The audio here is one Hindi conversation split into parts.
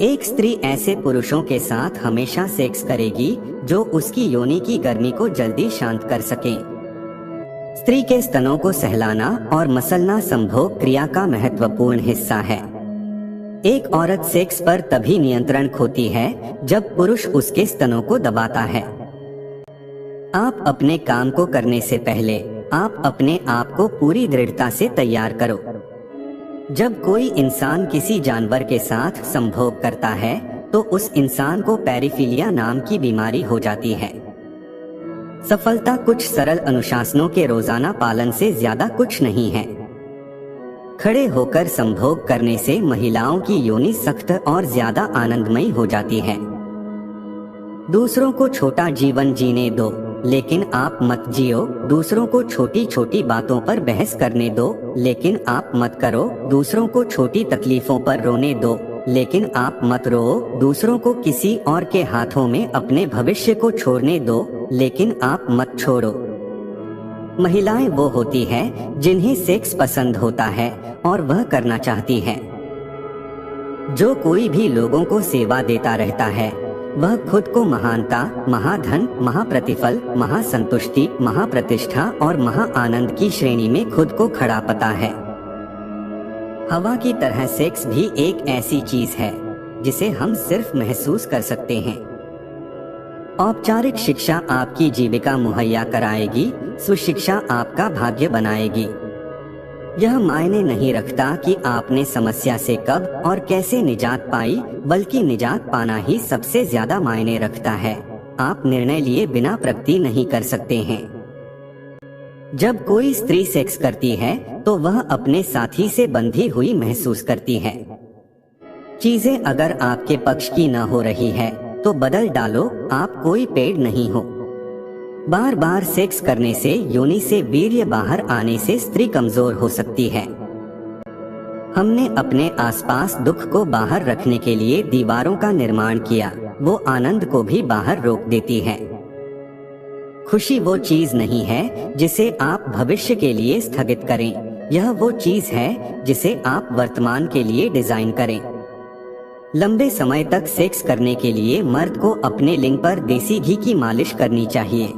एक स्त्री ऐसे पुरुषों के साथ हमेशा सेक्स करेगी जो उसकी योनि की गर्मी को जल्दी शांत कर सकें। स्त्री के स्तनों को सहलाना और मसलना संभोग क्रिया का महत्वपूर्ण हिस्सा है। एक औरत सेक्स पर तभी नियंत्रण खोती है जब पुरुष उसके स्तनों को दबाता है। आप अपने काम को करने से पहले आप अपने आप को पूरी दृढ़ता से तैयार करो। जब कोई इंसान किसी जानवर के साथ संभोग करता है तो उस इंसान को पैराफिलिया नाम की बीमारी हो जाती है। सफलता कुछ सरल अनुशासनों के रोजाना पालन से ज्यादा कुछ नहीं है। खड़े होकर संभोग करने से महिलाओं की योनि सख्त और ज्यादा आनंदमयी हो जाती है। दूसरों को छोटा जीवन जीने दो, लेकिन आप मत जियो। दूसरों को छोटी छोटी बातों पर बहस करने दो, लेकिन आप मत करो। दूसरों को छोटी तकलीफों पर रोने दो, लेकिन आप मत रो। दूसरों को किसी और के हाथों में अपने भविष्य को छोड़ने दो, लेकिन आप मत छोड़ो। महिलाएं वो होती है जिन्हें सेक्स पसंद होता है और वह करना चाहती है। जो कोई भी लोगों को सेवा देता रहता है वह खुद को महानता, महाधन, महाप्रतिफल, महासंतुष्टि, महाप्रतिष्ठा और महाआनंद की श्रेणी में खुद को खड़ा पाता है। हवा की तरह सेक्स भी एक ऐसी चीज है जिसे हम सिर्फ महसूस कर सकते हैं। औपचारिक शिक्षा आपकी जीविका मुहैया कराएगी, सुशिक्षा आपका भाग्य बनाएगी। यह मायने नहीं रखता कि आपने समस्या से कब और कैसे निजात पाई, बल्कि निजात पाना ही सबसे ज्यादा मायने रखता है। आप निर्णय लिए बिना प्रगति नहीं कर सकते हैं। जब कोई स्त्री सेक्स करती है तो वह अपने साथी से बंधी हुई महसूस करती है। चीजें अगर आपके पक्ष की न हो रही है तो बदल डालो, आप कोई पेड़ नहीं हो। बार बार सेक्स करने से योनि से वीर्य बाहर आने से स्त्री कमजोर हो सकती है। हमने अपने आसपास दुख को बाहर रखने के लिए दीवारों का निर्माण किया, वो आनंद को भी बाहर रोक देती है। खुशी वो चीज नहीं है जिसे आप भविष्य के लिए स्थगित करें, यह वो चीज है जिसे आप वर्तमान के लिए डिजाइन करें। लंबे समय तक सेक्स करने के लिए मर्द को अपने लिंग पर देसी घी की मालिश करनी चाहिए।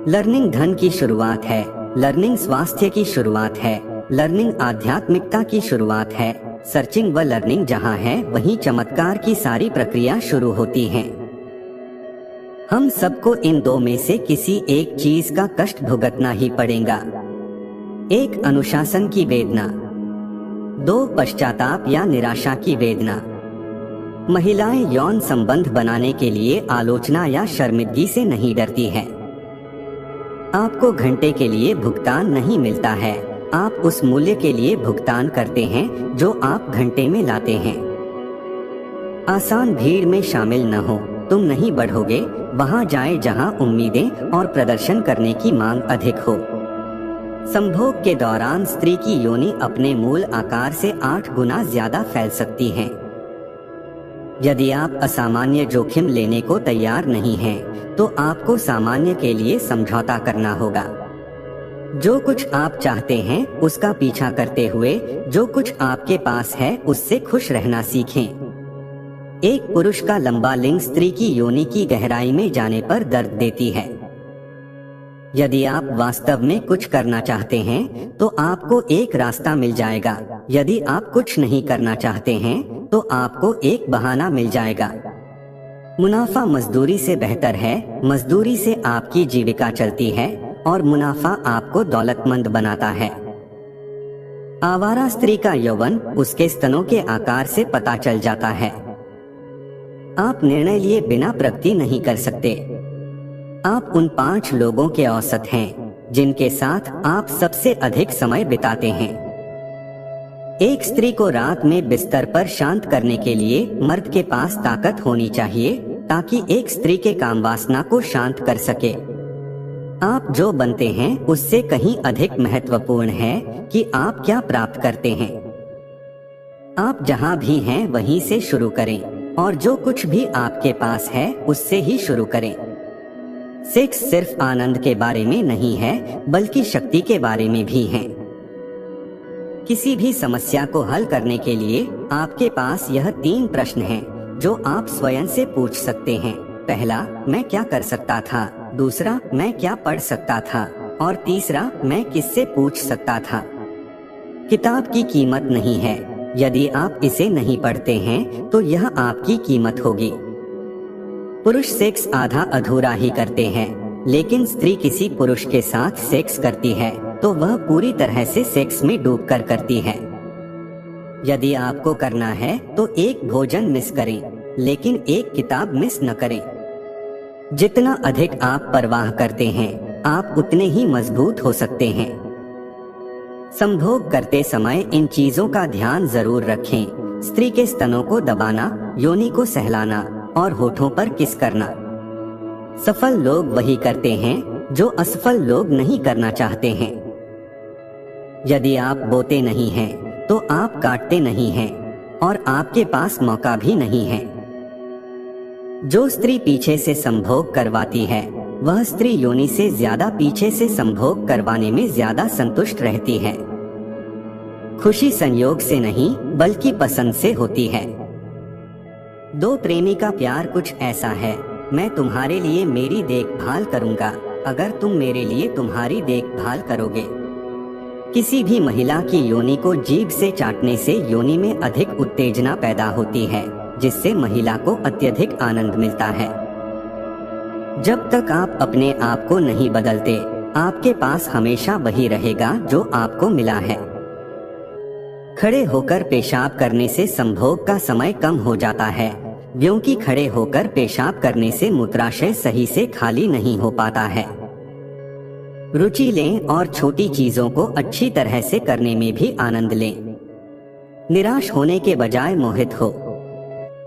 लर्निंग धन की शुरुआत है, लर्निंग स्वास्थ्य की शुरुआत है, लर्निंग आध्यात्मिकता की शुरुआत है। सर्चिंग व लर्निंग जहाँ है वहीं चमत्कार की सारी प्रक्रिया शुरू होती है। हम सबको इन दो में से किसी एक चीज का कष्ट भुगतना ही पड़ेगा। एक अनुशासन की वेदना, दो पश्चाताप या निराशा की वेदना। महिलाएं यौन संबंध बनाने के लिए आलोचना या शर्मिंदगी से नहीं डरती है। आपको घंटे के लिए भुगतान नहीं मिलता है, आप उस मूल्य के लिए भुगतान करते हैं जो आप घंटे में लाते हैं। आसान भीड़ में शामिल न हो, तुम नहीं बढ़ोगे। वहां जाए जहां उम्मीदें और प्रदर्शन करने की मांग अधिक हो। संभोग के दौरान स्त्री की योनि अपने मूल आकार से 8 गुना ज्यादा फैल सकती है। यदि आप असामान्य जोखिम लेने को तैयार नहीं हैं, तो आपको सामान्य के लिए समझौता करना होगा। जो कुछ आप चाहते हैं उसका पीछा करते हुए जो कुछ आपके पास है उससे खुश रहना सीखें। एक पुरुष का लंबा लिंग स्त्री की योनि की गहराई में जाने पर दर्द देती है। यदि आप वास्तव में कुछ करना चाहते हैं तो आपको एक रास्ता मिल जाएगा। यदि आप कुछ नहीं करना चाहते हैं तो आपको एक बहाना मिल जाएगा। मुनाफा मजदूरी से बेहतर है, मजदूरी से आपकी जीविका चलती है और मुनाफा आपको दौलतमंद बनाता है। आवारा स्त्री का यौवन उसके स्तनों के आकार से पता चल जाता है। आप निर्णय लिए बिना प्रगति नहीं कर सकते। आप उन 5 लोगों के औसत हैं जिनके साथ आप सबसे अधिक समय बिताते हैं। एक स्त्री को रात में बिस्तर पर शांत करने के लिए मर्द के पास ताकत होनी चाहिए ताकि एक स्त्री के काम वासना को शांत कर सके। आप जो बनते हैं उससे कहीं अधिक महत्वपूर्ण है कि आप क्या प्राप्त करते हैं। आप जहां भी हैं वहीं से शुरू करें और जो कुछ भी आपके पास है उससे ही शुरू करें। सेक्स सिर्फ आनंद के बारे में नहीं है बल्कि शक्ति के बारे में भी है। किसी भी समस्या को हल करने के लिए आपके पास यह 3 प्रश्न हैं जो आप स्वयं से पूछ सकते हैं। पहला, मैं क्या कर सकता था? दूसरा, मैं क्या पढ़ सकता था? और तीसरा, मैं किससे पूछ सकता था? किताब की कीमत नहीं है। यदि आप इसे नहीं पढ़ते हैं तो यह आपकी कीमत होगी। पुरुष सेक्स आधा अधूरा ही करते हैं, लेकिन स्त्री किसी पुरुष के साथ सेक्स करती है तो वह पूरी तरह से सेक्स में डूबकर करती है। यदि आपको करना है तो एक भोजन मिस करें, लेकिन एक किताब मिस न करें। जितना अधिक आप परवाह करते हैं, आप उतने ही मजबूत हो सकते हैं। संभोग करते समय इन चीजों का ध्यान जरूर रखें। स्त्री के स्तनों को दबाना, योनि को सहलाना और होठों पर किस करना। सफल लोग वही करते हैं जो असफल लोग नहीं करना चाहते हैं। यदि आप बोते नहीं हैं, तो आप काटते नहीं हैं और आपके पास मौका भी नहीं है। जो स्त्री पीछे से संभोग करवाती है, वह स्त्री योनि से ज्यादा पीछे से संभोग करवाने में ज्यादा संतुष्ट रहती है। खुशी संयोग से नहीं, बल्कि पसंद से होती है। 2 प्रेमी का प्यार कुछ ऐसा है, मैं तुम्हारे लिए मेरी देखभाल करूंगा अगर तुम मेरे लिए तुम्हारी देखभाल करोगे। किसी भी महिला की योनि को जीभ से चाटने से योनि में अधिक उत्तेजना पैदा होती है, जिससे महिला को अत्यधिक आनंद मिलता है। जब तक आप अपने आप को नहीं बदलते, आपके पास हमेशा वही रहेगा जो आपको मिला है। खड़े होकर पेशाब करने से संभोग का समय कम हो जाता है, क्योंकि खड़े होकर पेशाब करने से मूत्राशय सही से खाली नहीं हो पाता है। रुचि लें और छोटी चीजों को अच्छी तरह से करने में भी आनंद लें। निराश होने के बजाय मोहित हो।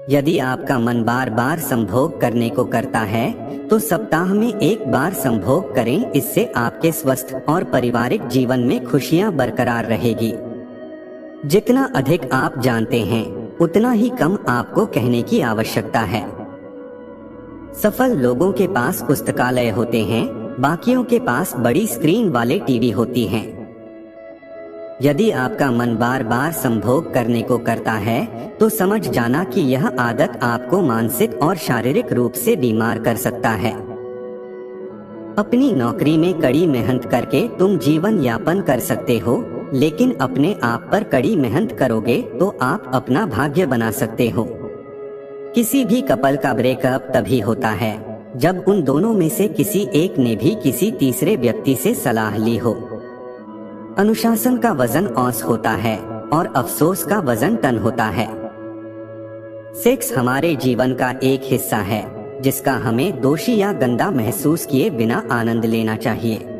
यदि आपका मन बार बार संभोग करने को करता है, तो सप्ताह में 1 बार संभोग करें। इससे आपके स्वस्थ और पारिवारिक जीवन में खुशियां बरकरार रहेगी। जितना अधिक आप जानते हैं, उतना ही कम आपको कहने की आवश्यकता है। सफल लोगों के पास पुस्तकालय होते हैं, बाकियों के पास बड़ी स्क्रीन वाले टीवी होती हैं। यदि आपका मन बार बार संभोग करने को करता है, तो समझ जाना कि यह आदत आपको मानसिक और शारीरिक रूप से बीमार कर सकता है। अपनी नौकरी में कड़ी मेहनत करके तुम जीवन यापन कर सकते हो, लेकिन अपने आप पर कड़ी मेहनत करोगे तो आप अपना भाग्य बना सकते हो। किसी भी कपल का ब्रेकअप तभी होता है जब उन दोनों में से किसी एक ने भी किसी तीसरे व्यक्ति से सलाह ली हो। अनुशासन का वजन औंस होता है और अफसोस का वजन टन होता है। सेक्स हमारे जीवन का एक हिस्सा है, जिसका हमें दोषी या गंदा महसूस किए बिना आनंद लेना चाहिए।